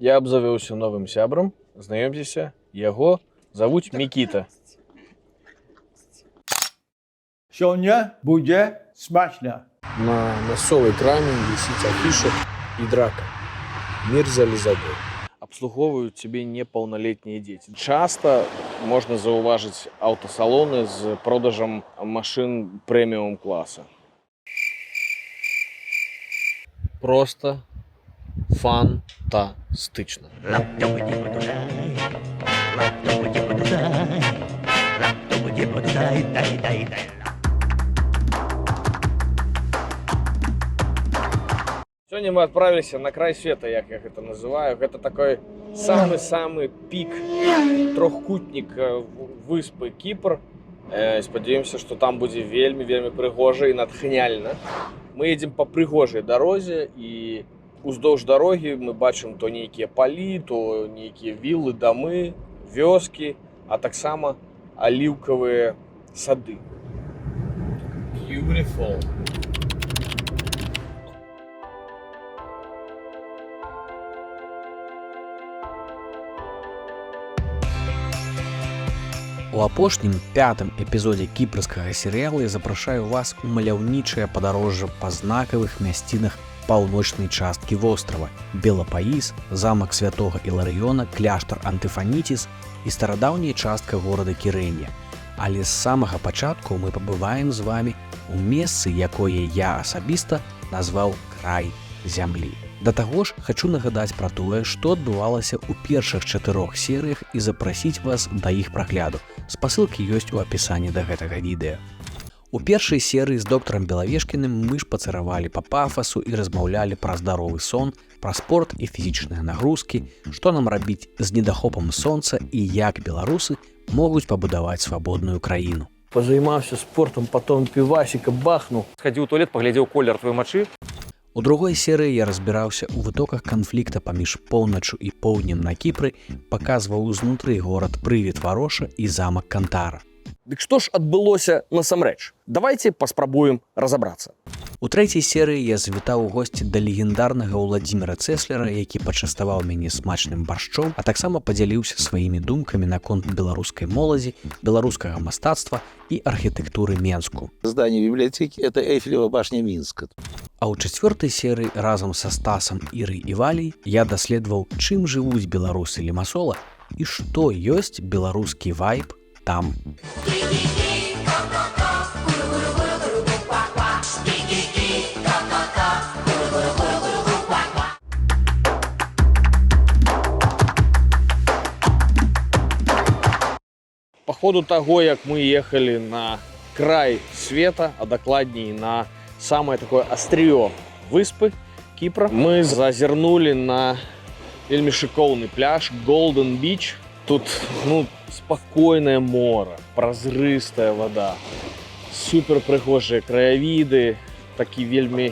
Я обзавелся новым сябрам. Знаёмьцеся, яго завуць Мікіта. Сёння будзе смачна. На мясцовай краме вісіць афіша і драка. Мир за Лизадой. Обслуговывают тебе непаўналетнія дзеці. Часто можно заўважыць аўтасалоны з продажам машин премиум класса. Просто фантастычна. Сегодня мы отправились на край света, як я это называю. Это такой самый-самый пик, трохкутник выспы Кипр. Спадзяёмся, что там будзе вельмі прыгожа і натхняльна. Мы едем по прыгожай дарозе, і уздоўж дарогі мы бачым то нейкія палі, то нейкія віллы, дамы, вёскі, а таксама аліўкавыя сады. Beautiful. У апошнім пятым эпізодзе кіпрскага серыяла я запрашаю вас у маляўнічае падарожжа па знакавых мясцінах паўночнай часткі вострава: Белапаіс, замак святога Іларыёна, кляштар Антыфанітіс і старадаўняя частка горада Кірэнія. Але з самага пачатку мы пабываем з вамі у месцы, якое я асабіста назваў край зямлі. Да таго ж, хачу нагадаць пра тое, што адбывалася ў першых 4 серыях і запрасіць вас да іх прагляду. Спасылкі ёсць у апісанні да гэтага відэа. У першай серыі з доктарам Белавешкіным мы шпацыравалі па пафасу і размаўлялі пра здаровы сон, пра спорт і фізічныя нагрузкі, што нам рабіць з недахопам сонца і як беларусы могуць пабудаваць свабодную краіну. Позаймаўся спортом, потом півасіка бахнуў. Схадзіў у туалет, паглядзеў колер твоей мачы. У другой серыі я разбіраўся ў вытоках канфлікта паміж поўначу і поўднем на Кіпры, паказваў узнутры горад Прывід Вароша і замак Кантара. Дык што ж адбылося насамрэч? Давайте паспрабуем разабрацца. У трэцяй серыі я завітаў у госці да легендарнага Уладзіміра Цэслера, які пачаставаў мяне смачным баршчом, а таксама падзяліўся сваімі думкамі наконт беларускай моладзі, беларускага мастацтва і архітэктуры Менску. Здание библиотеки – это Эйфелева башня Минска. А ў чацвёртай серыі разам са Стасам, Ірай і Валяй я даследаваў, чым жывуць беларусы Лімасола і што ёсць беларускі вайб там. По ходу того, як мы ехали на край света, а докладней на самое такое острие выспы Кипра, мы зазернули на вельмі шикоўны пляж Golden Beach. Тут, спокойное море, прозрыстая вода, супер прыгожие краявиды, такі вельмі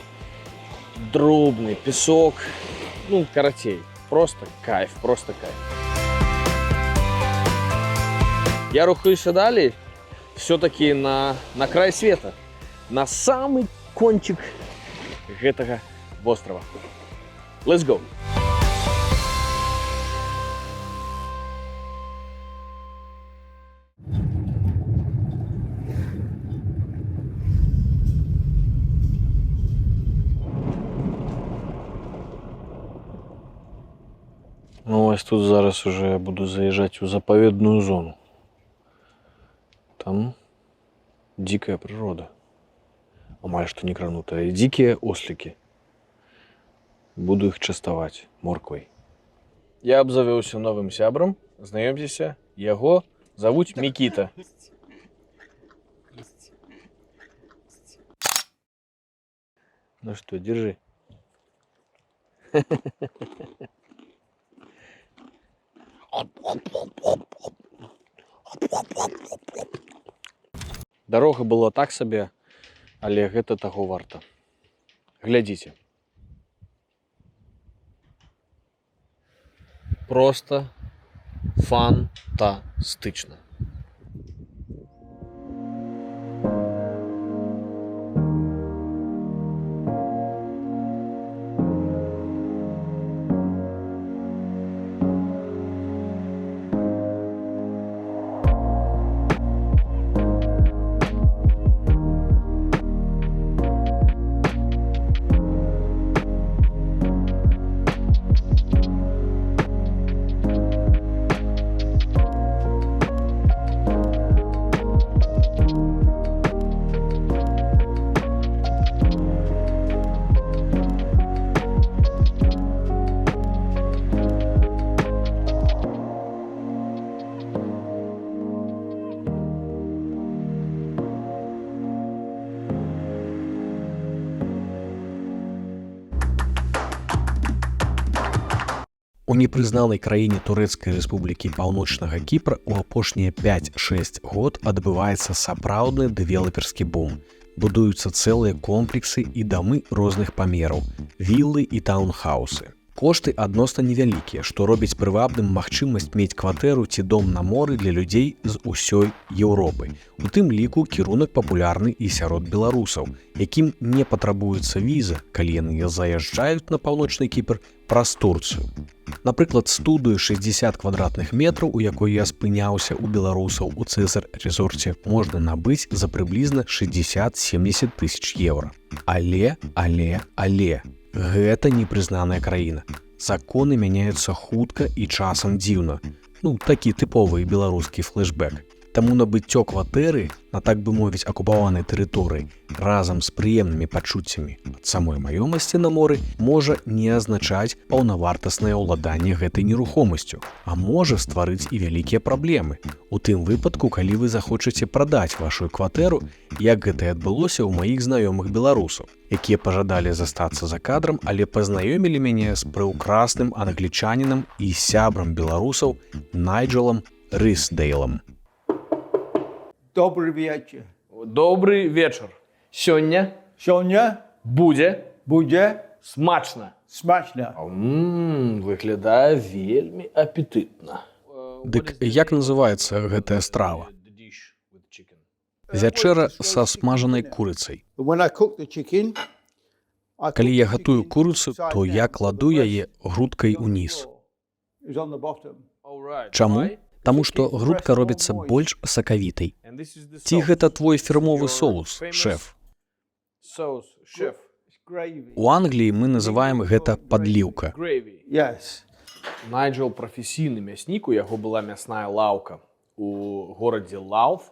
дробный песок. Карацей, просто кайф, просто кайф. Я рухаюся далей, все-таки на край света, на самый кончик гэтага вострава. Let's go! Ось тут зараз уже буду заезжать у заповедную зону. Там дикая природа, амаль что не кранутая, и дикие ослики. Буду их частовать морквой. Я обзавелся новым сябрам. Знаёмьцеся, яго завуць Мікіта. Ну что, держи. Дарога была так сабе, але гэта таго варта. Глядзіце. Просто фантастычна. У непрызнанай краіне турэцкай рэспублікі паўночнага Кіпра ў апошнія 5-6 год адбываецца сапраўдны дэвелаперскі бум. Будуюцца цэлыя комплексы і дамы розных памераў, віллы і таунхаусы. Кошты адносна невялікія, што робіць прывабным магчымасць мець кватэру ці дом на моры для людзей з усёй Еўропы. У тым ліку кірунак папулярны і сярод беларусаў, якім не патрабуецца віза, калі яны заязджаюць на паўночны Кіпр праз Турцыю. Напрыклад, студыю 60 квадратных метраў, у якой я спыняўся ў беларусаў у Цэзар-рэзорце, можна набыць за прыблізна 60-70 тысяч еўра. Але гэта непрызнаная краіна. Законы мяняюцца хутка і часам дзіўна. Такі тыповы беларускі флэшбэк. Таму набыццё кватэры на, так бы мовіць, акупаванай тэрыторыі разам з прыемнымі пачуццямі ад самой маёмасці на моры можа не азначаць паўнавартаснае ўладанне гэтай нерухомасцю, а можа стварыць і вялікія праблемы. У тым выпадку, калі вы захочаце прадаць вашу кватэру, як гэта і адбылося ў маіх знаёмых беларусаў, якія пажадалі застацца за кадрам, але пазнаёмілі мяне з прыўкрасным англічанінам і сябрам беларусаў Найджалам Рысдейлам. Добрый вечер. Добрый вечар. Сёння будзе смачна. Смачно. Выглядае вельмі апетытна. Дык як называецца гэтая страва? Вячэра са смажанай курыцай. When I cook the chicken, Калі я гатую курыцу, то я кладу яе грудкай уніз. it's on the bottom. Чаму? Таму што грудка робіцца больш сакавітай. Ці гэта твой фірмовы соус, шэф? Gravy. У Англіі мы называем гэта падліўка. Yes. Найджал прафесійны мяснік, у яго была мясная лаўка у горадзе Лауф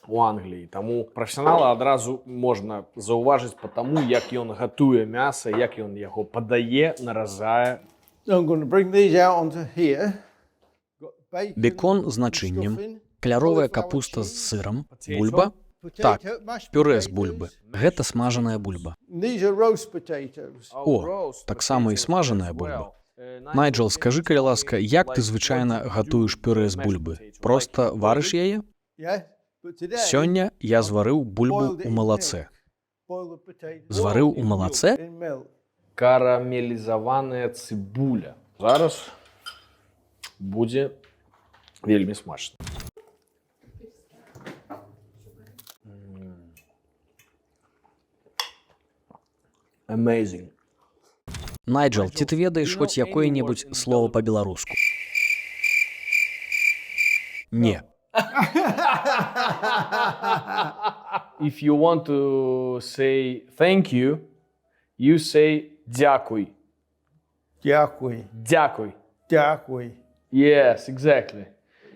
у Англіі. Таму прафесіянала адразу можна заўважыць па таму, як ён гатуе мяса, як ён яго падае, наразае. So I'm going to bring these out onto here. Got bacon, Бекон з начыннем, каляровая капуста з сырам, бульба. potato, Так, mashed пюрэ з potatoes. бульбы. Гэта смажаная бульба. These are roast potatoes. О, таксама і смажаная бульба. Найджал, скажы, калі ласка, як ты звычайна гатуеш пюрэ з бульбы? Проста варыш яе? Yeah. But today, Сёння я зварыў бульбу ў малацэ. boil the potatoes Зварыў у малацэ? in milk. Карамелізаваная цыбуля. Зараз будзе вельмі смачна. Amazing. Найджал, ці ты ведаеш хоць якое-небудзь слова па-беларуску? Не. If you want to say thank you, you say дякуй. Дякуй. Дякуй. Дякуй. Yes, exactly.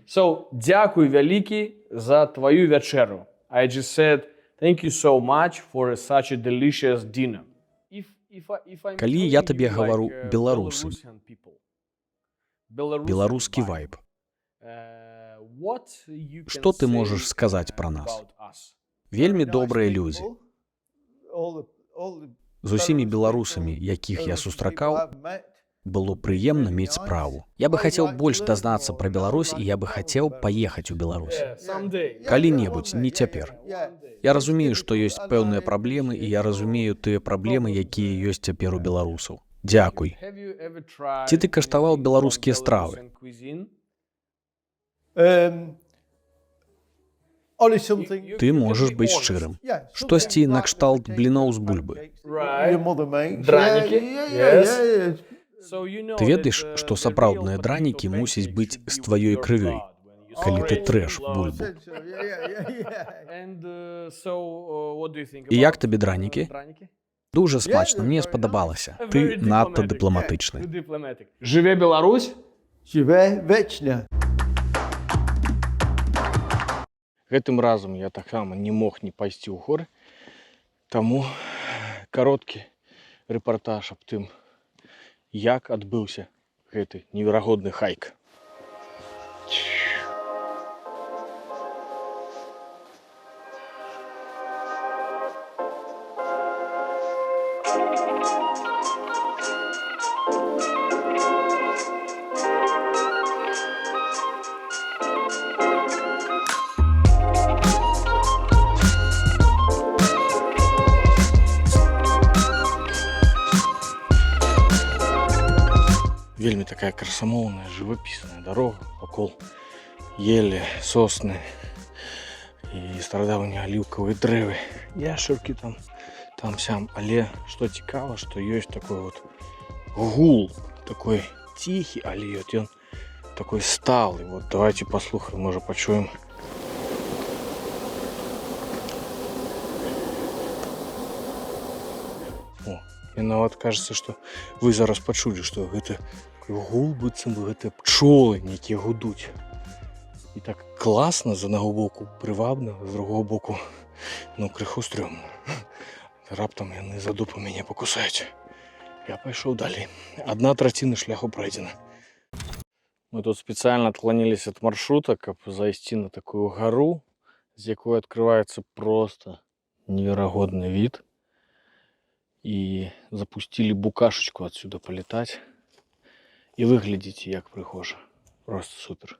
So, дякуй вялікі за твою вечеру. I just said thank you so much for such a delicious dinner. Калі я табе гавару беларусы, беларускі вайб, што ты можаш сказаць пра нас? Вельмі добрыя людзі. З усімі беларусамі, якіх я сустракаў, было прыемна мець справу. Я бы хацеў больш дазнацца пра Беларусь, і я бы хацеў паехаць у Беларусь. Калі-небудзь, не цяпер. Я разумею, што ёсць пэўныя праблемы, і я разумею тыя праблемы, якія ёсць цяпер у беларусаў. Дзякуй. Ці ты каштаваў беларускія стравы? Ты можаш быць шчырым. Штосьці накшталт бліноў з бульбы. Дранікі? Yes. Ты ведаеш, што сапраўдныя дранікі мусяць быць з тваёй крывёй, калі ты трэш бульбу. І як табе дранікі? Дужа смачна, мне спадабалася. Ты надта дыпламатычны. Жыве Беларусь? Жыве вечна. Гэтым разам я таксама не мог не пайсці ў горы, таму кароткі рэпартаж аб тым, як адбыўся гэты неверагодны хайк. такая красомовная, живописная дорога, вокол ели, сосны і стародавні оливковые дрэвы. Яшчаркі там сям. Але што цікава, што ёсць такой вот гул, такой тихий, але вот ён такой сталый. Вот давайте послухаем, може почуем. О, і нават кажется, што вы зараз пачулі, што гэта гул, быццам бы гэта пчолы нейкія гудуць. І так класна, з одного боку прывабна, з другого боку, ну, крыху стрёмна. Раптам яны за дупу мяне покусаюць. Я пайшоў далей. 1/3 шляху пройдена. Мы тут специально отклонились от маршрута, каб зайсці на такую гору, з якой открывается просто неверагодны вид. И запустили букашечку отсюда полетать. И выглядите як прыгожа. Просто супер.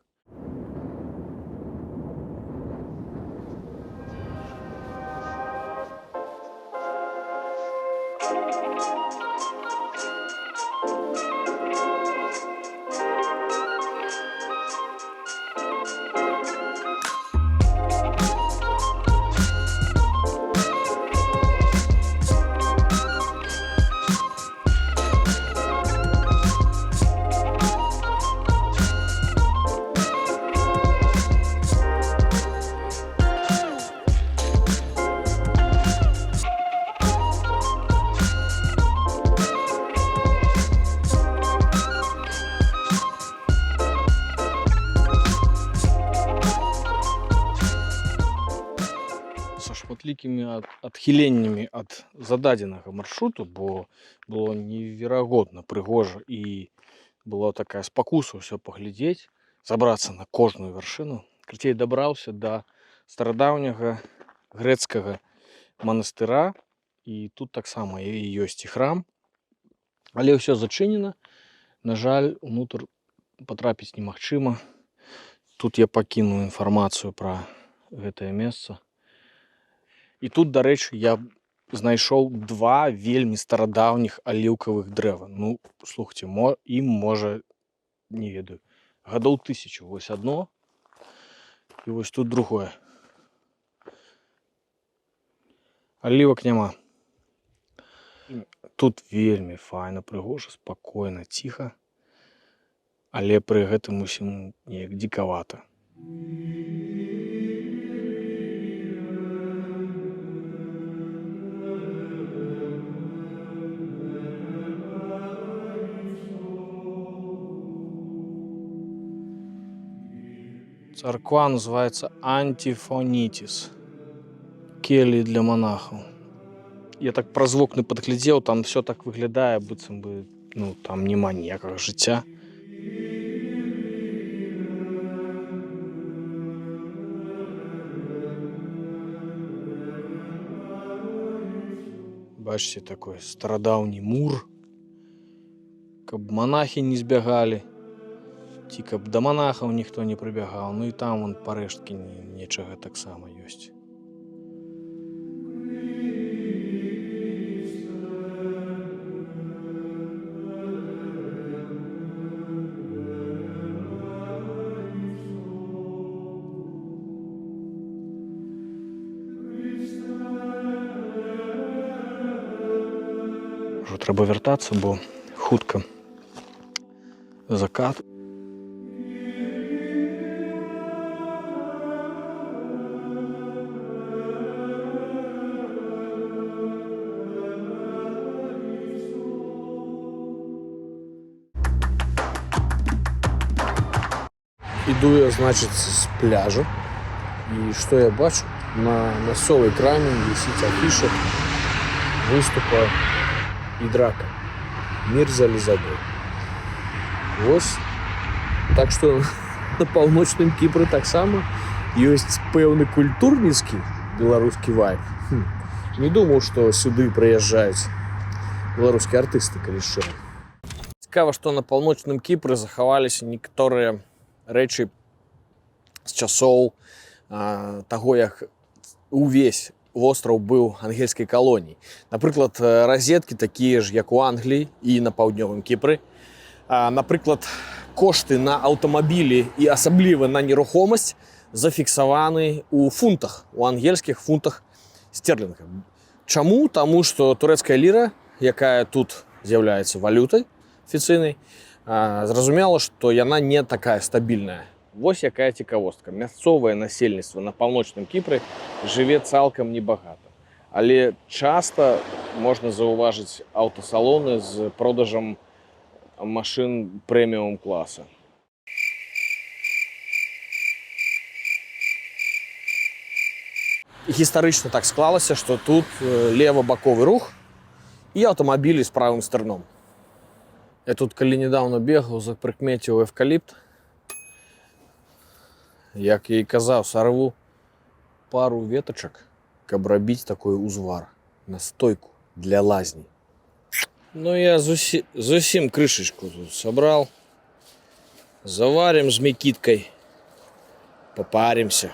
Шматлікімі адхіленнямі ад зададзенага маршруту, бо было неверагодна прыгожа і была такая спакуса ўсё паглядзець, забрацца на кожную вяршыну. Карацей, дабраўся да старадаўняга грэцкага манастыра, і тут таксама ёсць і храм, але ўсё зачынена. На жаль, унутр патрапіць немагчыма. Тут я пакінуў інфармацыю пра гэтае месца. І тут, дарэчы, я знайшоў 2 вельмі старадаўніх аліўкавых дрэва. Ну, слухайте, ім можа, не ведаю, гадоў 1000. Вось одно, і вось тут другое. Алівак няма. Тут вельмі файна, прыгожа, спакойна, ціха, але пры гэтым усім неяк дзікавата. Царква называется Антифонитис. Келі для монахаў. Я так праз вокны падглядзеў, там все так выглядае, быццам бы, ну, там няма ніякага жыцця. Бачите, такой старадаўні мур, каб монахі не збягалі, ці каб да монахаў ніхто не прыбягаў. Ну і там вон парэшткі нечага таксама ёсць. Ужо трэба вяртацца, бо хутка закат. Іду я, значит, з пляжу. І што я бачу? На мясцовай краме вісіць афіша выступа і драка. Мір за Лізабет. Вось. Так што на паўночным Кіпры таксама ёсць пэўны культурніцкі беларускі вайб. Не думаў, што сюды прыязджаюць беларускія артысты, калі шчыра. Цікава, што на паўночным Кіпры захаваліся некаторыя рэчы з часоў таго, як увесь востраў быў ангельскай калоніяй. Напрыклад, разеткі такія ж, як у Англіі і на паўднёвым Кіпры, Наприклад, кошти на автомобілі і особливо на нерухомість зафіксовані у фунтах, у ангельських фунтах стерлінга. Чому? Тому що турецька ліра, яка тут з'являється валютою офіційною, зрозуміло, що вона не така стабільна. Ось яка цікавостка. Місцеве насельництво на Північному Кіпрі живе цілком небагато. Але часто можна зауважити автосалони з продажем машин преміум класу. Історично так склалося, що тут лівобоковий рух і автомобілі з правим стерном. Я тут, коли недавно бігав, заприкметив евкаліпт. Як я і казав, сорву пару веточок, щоб робити такий узвар на стойку для лазні. Ну, я з усім кришечку тут собрал. Заварим з Микиткой, попаримся.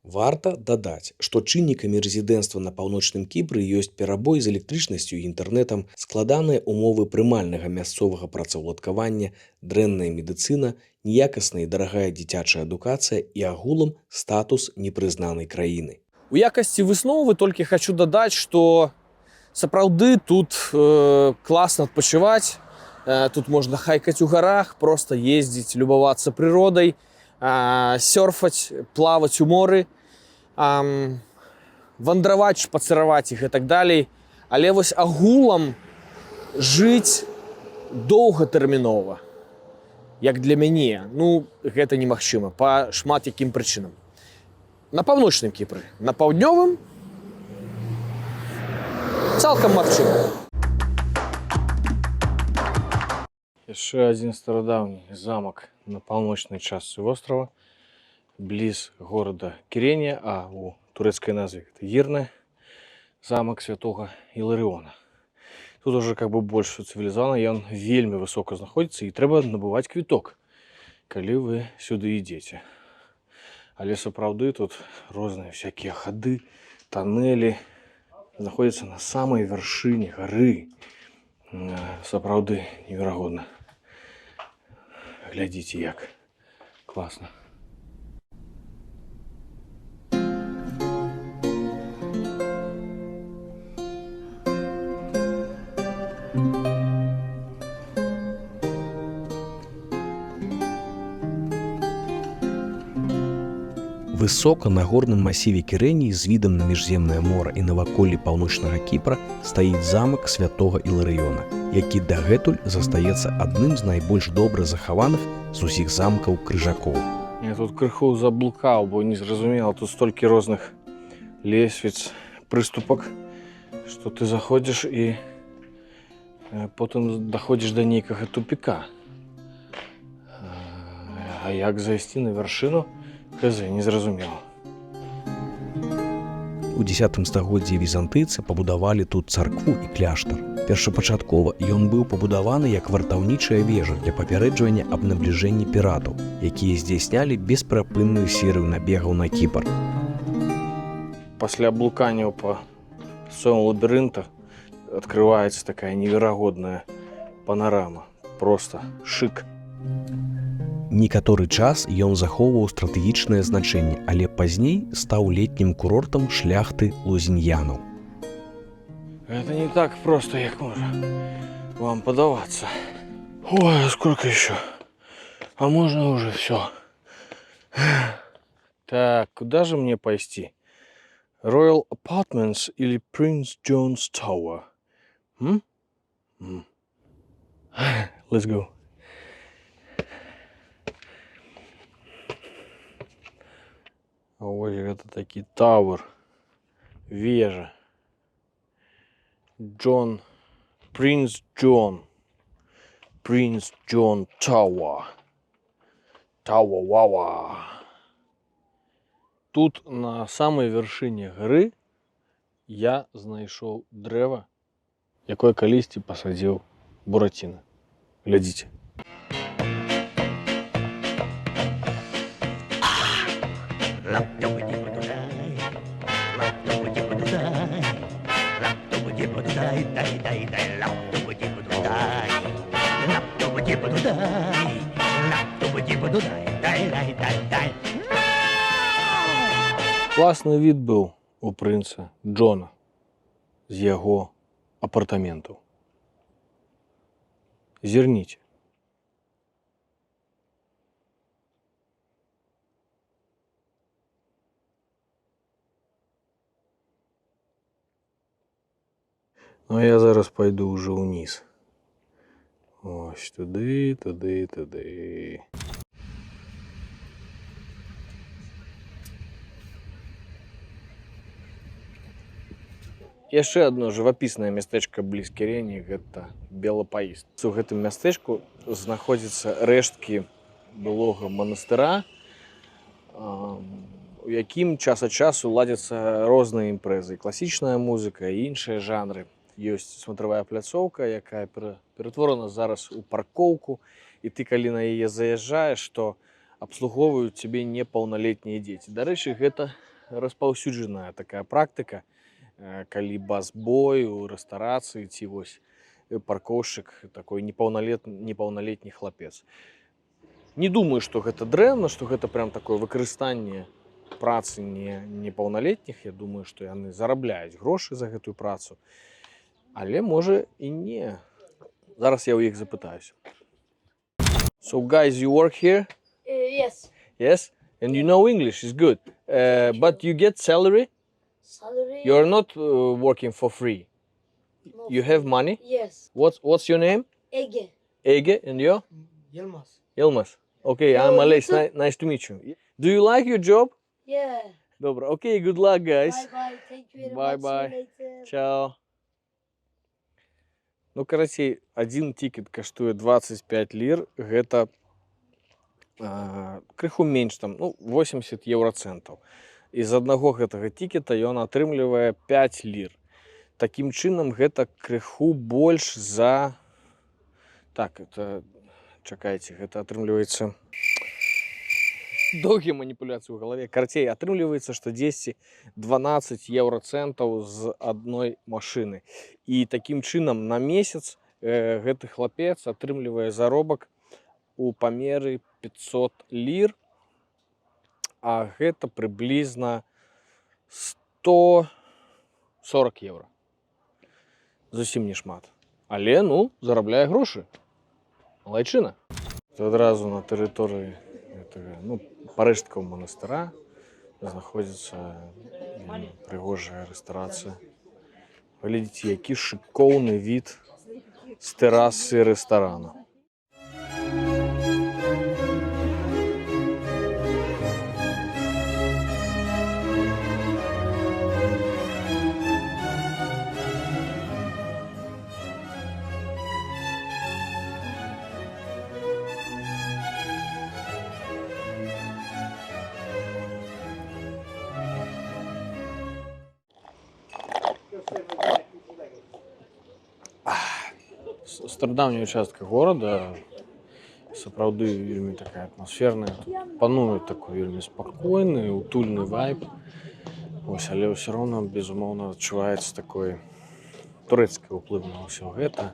Варта дадаць, што чыннікамі рэзідэнцтва на паўночным Кіпры ёсць перабой з электрычнасцю і інтэрнэтам, складаныя умовы прымальнага мясцовага працаўладкавання, дрэнная медыцына, неякасная і дарагая дзіцячая адукацыя і агулам статус непрызнанай краіны. У якасці высновы толькі хочу дадаць, што сапраўды тут класна адпачываць, тут можна хайкаць у гарах, проста ездзіць, любавацца прыродай, сёрфаць, плаваць у моры, вандраваць, шпацыраваць іх і так далей. Але вось агулам жыць доўгатэрмінова, як для мяне, ну, гэта немагчыма па шмат якім прычынам. На паўночным Кіпры, на паўднёвым цалкам магчыма. Яшчэ адзін старадаўні замак на паўночнай частцы вострава, близ города Кирения, а у турецкой назве это Гирне, замок святого Іларіона. Тут уже как бы больше цивилизовано, и он вельми высоко находится, и треба набывать квиток, коли вы сюда идете. Але сапраўды тут разные всякие ходы, тоннели, находятся на самой вершине горы. Сапраўды невероятно. Глядите, як классно. Высока на горным масіве Кірэніі з відам на міжземнае мора і наваколлі паўночнага Кіпра стаіць замак святога Іларыёна, які дагэтуль застаецца адным з найбольш добра захаваных з усіх замкаў крыжакоў. Я тут крыху заблукаў, бо не зразумела, тут столькі розных лесвіц, прыступак, што ты заходзіш і потым даходзіш да нейкага тупіка. А як зайсці на вяршыну? Не зразумела. У 10 стагоддзі візантыйцы пабудавалі тут царкву і кляштар. Першапачаткова ён быў пабудаваны як вартаўнічая вежа для папярэджвання аб набліжэнні піратаў, якія здзяйснялі бесперапынную серыю набегаў на Кіпр. Пасля блукання па сваём лабірынта адкрываецца такая неверагодная панарама. Просто шик. Некаторы час ён захоўваў стратэгічнае значэнне, але пазней стаў летнім курортам шляхты лузіньянаў. Это не так просто, як можа вам падавацца. Ой, сколько еще? А можно уже все. Так, куда же мне пойти? Royal Apartments или Prince John's Tower? Let's go. Ой, это такий Тауэр. Вежа. Джон. Принц Джон. Принц Джон Тауэр. Тауэр-вауа. Тут на самой вершине горы я знайшоў дрэва, якое калісьці пасадзіў Буратіна. Глядзіце. Класний від був у принца Джона з його апартаментів. Зірніть. Ну, а я зараз пойду вже вниз. Ось туди, туди, туди. Яшчэ одно жывапіснае мястэчка бліз Кірені – гэта Белапаіст. У гэтым мястэчку знаходзяцца рэшткі былога манастыра, у якім час ад часу ладзяцца розныя імпрэзы. Класічная музыка і іншыя жанры. Ёсць смотравая пляцоўка, якая ператворана зараз у паркоўку, і ты, калі на яе заязджаеш, то абслугоўваюць цябе непаўналетнія дзеці. Дарэчы, гэта распаўсюджаная такая практыка, калі бас-бой у рэстарацыі ці вось паркоўшчык такой непаўналетні хлапец. Не думаю, што гэта дрэнна, што гэта прям такое выкарыстанне працы непаўналетніх. Я думаю, што яны зарабляюць грошы за гэтую працу. Але можа і не. Зараз я ў іх запытаюся. So guys, you work here? Yes. Yes? And you know English is good. But you get salary? Salary? You're not working for free. No. You have money? Yes. What's your name? Ege. Ege, and you? Yılmaz. Yilmaz. Okay, I'm Oh, Aleix. you too? Nice to meet you. Do you like your job? Yeah. Добре. Okay, good luck, guys. Bye bye. Thank you very Bye much. bye. See you later. Чао. Ну, карацей, один тикет каштуе 25 лир. Гэта крыху менш, там, ну, 80 еўрацэнтаў. І з аднаго гэтага тікета ён атрымлівае 5 лір. Такім чынам, гэта крыху больш за... Так, это... Чакайце, гэта атрымліваецца... Доўгія маніпуляцыі ў галаве. Карацей, атрымліваецца, што 10-12 еўрацэнтаў з адной машыны. І такім чынам на месяц гэты хлапец атрымлівае заробак у памеры 500 лір, а гэта прыблізна 140 еўра. Зусім не шмат. Але, ну, зарабляе грошы. Малайчына. Адразу на тэрыторыі гэтага, ну, парэшткаў манастыра знаходзіцца прыгожая рэстарацыя. Паглядзіце, які шыкоўны від з тэрасы рэстарана. Старадаўняя частка горада, сапраўды вельмі такая атмасферная. Пануе такой вельмі спакойны, утульны вайб. Ось, але ўсё роўна, безумоўна, адчуваецца такой турэцкі ўплыў на ўсё гэта.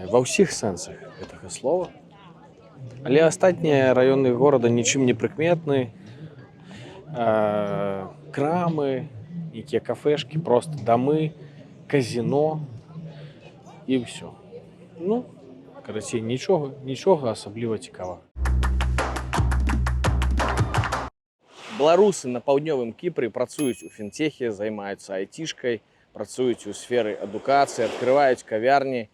Ва ўсіх сэнсах гэтага слова. Але астатнія раёны горада нічым не прыкметны. Крамы, якія кафешкі, проста дамы, казіно і ўсё. Ну, карацей, нічога асабліва цікавага. Беларусы на паўднёвым Кіпры працуюць у фінтехе, займаюцца айтішкай, працуюць у сферы адукацыі, адкрываюць кавярні.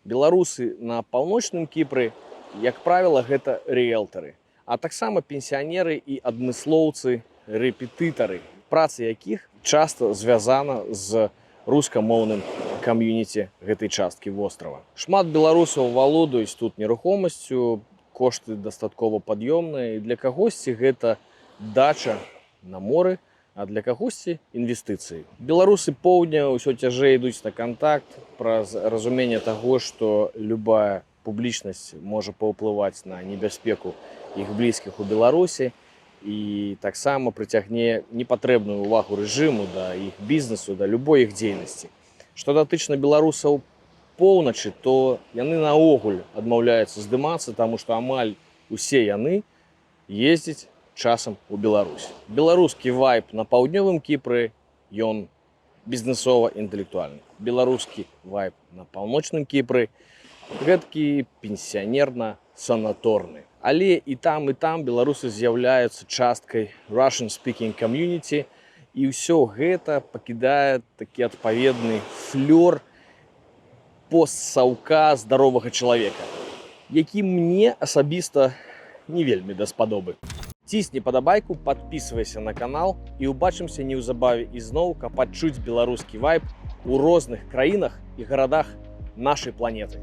Беларусы на паўночным Кіпры, як правіла, гэта рыэлтары, а таксама пенсіянеры і адмыслоўцы, рэпетытары, праца якіх часта звязана з рускамоўным кам'юніці гэтай часткі вострава. Шмат беларусаў валодаюць тут нерухомасцю, кошты дастаткова пад'ёмныя, і для кагосьці гэта дача на моры, а для кагосьці інвестыцыі. Беларусы поўдня ўсё цяжэй ідуць на кантакт праз разуменне таго, што любая публічнасць можа паўплываць на небяспеку іх блізкіх у Беларусі і таксама прыцягне непатрэбную ўвагу рэжыму да іх бізнесу, да любой іх дзейнасці. Што датычна беларусаў поўначы, то яны наогул адмаўляюцца здымацца, таму што амаль усе яны ездзіць часам у Беларусь. Беларускі вайб на паўднёвым Кіпры, ён бізнесова-інтэлектуальны. Беларускі вайб на паўночным Кіпры гэткі пенсіянерна-санаторны. Але і там беларусы з'яўляюцца часткай Russian speaking community, і ўсё гэта пакідае такі адпаведны флёр постсаўка здаровага чалавека, які мне асабіста не вельмі даспадобы. Цісні падабайку, падпісвайся на канал і ўбачымся неўзабаве ізноў, каб адчуць беларускі вайб у розных краінах і гарадах нашай планеты.